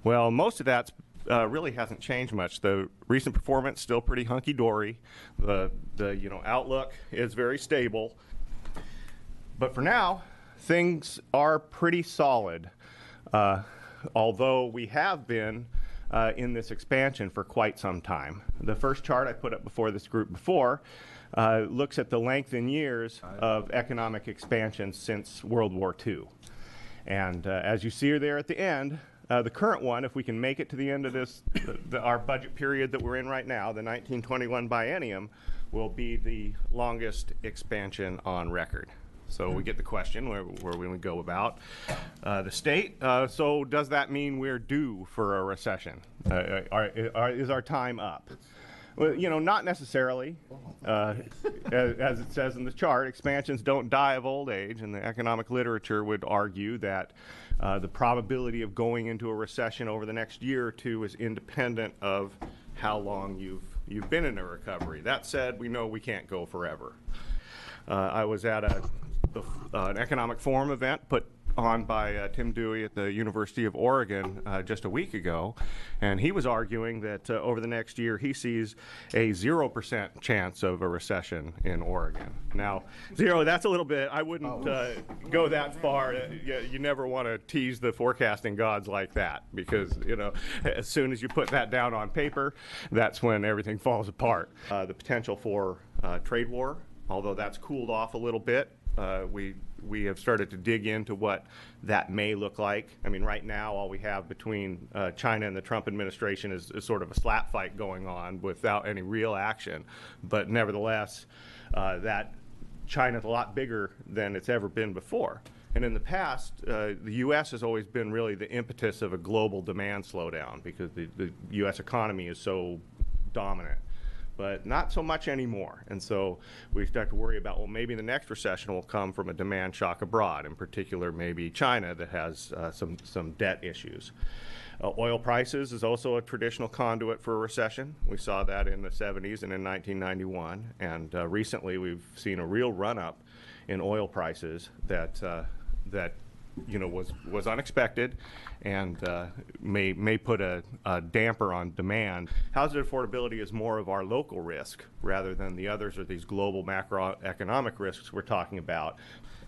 Well, most of that really hasn't changed much. The recent performance still pretty hunky-dory. The outlook is very stable. But for now, things are pretty solid. Although we have been in this expansion for quite some time. The first chart I put up before this group looks at the length in years of economic expansion since World War II. And as you see there at the end, the current one, if we can make it to the end of this, our budget period that we're in right now, the 1921 biennium, will be the longest expansion on record. So we get the question where we would go about the state. So does that mean we're due for a recession? Is our time up? Well, not necessarily. As it says in the chart, expansions don't die of old age, and the economic literature would argue that the probability of going into a recession over the next year or two is independent of how long you've been in a recovery. That said, we know we can't go forever. I was at an economic forum event put on by Tim Dewey at the University of Oregon just a week ago, and he was arguing that over the next year he sees a 0% chance of a recession in Oregon. Now, zero, that's a little bit, I wouldn't go that far. You never want to tease the forecasting gods like that, because, as soon as you put that down on paper, that's when everything falls apart. The potential for trade war, although that's cooled off a little bit, we have started to dig into what that may look like. I mean, right now, all we have between China and the Trump administration is sort of a slap fight going on without any real action. But nevertheless, that China's a lot bigger than it's ever been before. And in the past, the U.S. has always been really the impetus of a global demand slowdown because the U.S. economy is so dominant. But not so much anymore. And so we start to worry about, well, maybe the next recession will come from a demand shock abroad, in particular maybe China that has some debt issues. Oil prices is also a traditional conduit for a recession. We saw that in the 70s and in 1991. And recently we've seen a real run-up in oil prices that was unexpected and may put a damper on demand. Housing affordability is more of our local risk rather than the others or these global macroeconomic risks we're talking about.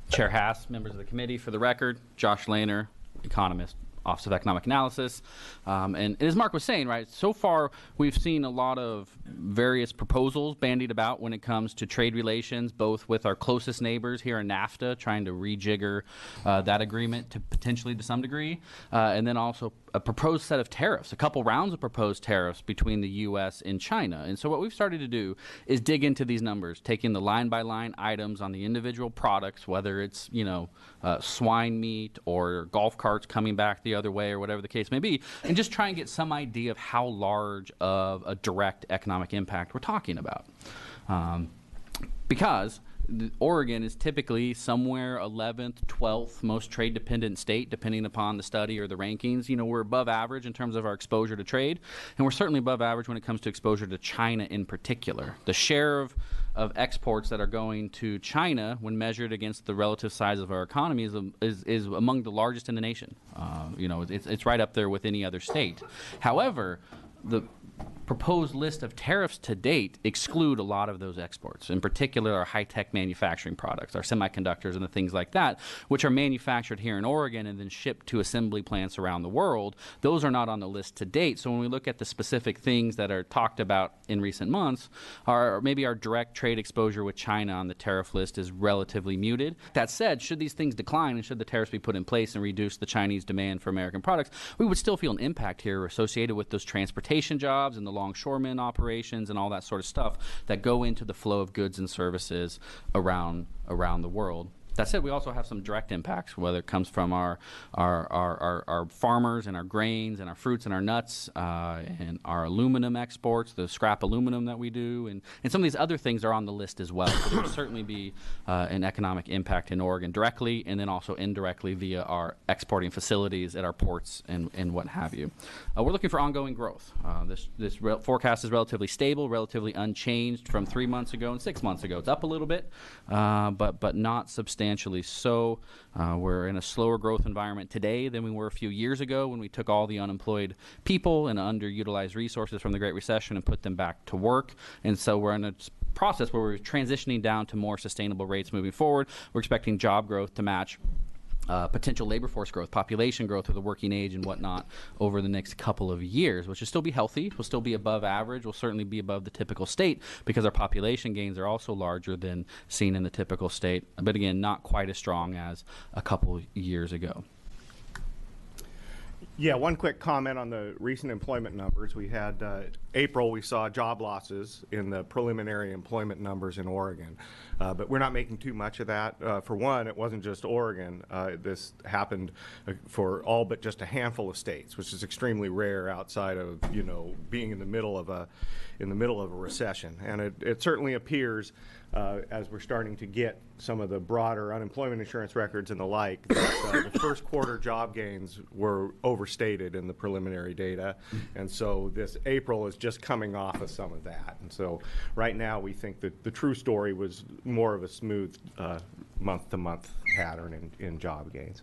Chair Haas, members of the committee, for the record, Josh Lehner, Economist, Office of Economic Analysis. And as Mark was saying, right, so far we've seen a lot of various proposals bandied about when it comes to trade relations, both with our closest neighbors here in NAFTA, trying to rejigger that agreement to potentially to some degree, and then also a proposed set of tariffs, a couple rounds of proposed tariffs between the U.S. and China. And so what we've started to do is dig into these numbers, taking the line-by-line items on the individual products, whether it's, swine meat or golf carts coming back the other way or whatever the case may be, and just try and get some idea of how large of a direct economic impact we're talking about. Because Oregon is typically somewhere 11th, 12th most trade-dependent state, depending upon the study or the rankings. We're above average in terms of our exposure to trade, and we're certainly above average when it comes to exposure to China in particular. The share of exports that are going to China, when measured against the relative size of our economy, is among the largest in the nation. It's right up there with any other state. However, the proposed list of tariffs to date exclude a lot of those exports, in particular our high-tech manufacturing products, our semiconductors and the things like that, which are manufactured here in Oregon and then shipped to assembly plants around the world. Those are not on the list to date. So when we look at the specific things that are talked about in recent months, maybe our direct trade exposure with China on the tariff list is relatively muted. That said, should these things decline and should the tariffs be put in place and reduce the Chinese demand for American products, we would still feel an impact here associated with those transportation jobs and the longshoremen operations and all that sort of stuff that go into the flow of goods and services around the world. That said, we also have some direct impacts, whether it comes from our farmers and our grains and our fruits and our nuts and our aluminum exports, the scrap aluminum that we do, and some of these other things are on the list as well. So there will certainly be an economic impact in Oregon directly and then also indirectly via our exporting facilities at our ports and what have you. We're looking for ongoing growth. This forecast is relatively stable, relatively unchanged from 3 months ago and 6 months ago. It's up a little bit, but not substantial. substantially so. We're in a slower growth environment today than we were a few years ago when we took all the unemployed people and underutilized resources from the Great Recession and put them back to work. And so we're in a process where we're transitioning down to more sustainable rates moving forward. We're expecting job growth to match potential labor force growth, population growth with the working age and whatnot over the next couple of years, which will still be healthy, will still be above average, will certainly be above the typical state because our population gains are also larger than seen in the typical state, but again, not quite as strong as a couple years ago. Yeah, one quick comment on the recent employment numbers. We had April, we saw job losses in the preliminary employment numbers in Oregon, but we're not making too much of that. For one, it wasn't just Oregon. This happened for all but just a handful of states, which is extremely rare outside of, you know, being in the middle of a recession. And it certainly appears as we're starting to get some of the broader unemployment insurance records and the like, that the first quarter job gains were overstated in the preliminary data. And so this April is just coming off of some of that. And so right now we think that the true story was more of a smooth month-to-month pattern in job gains.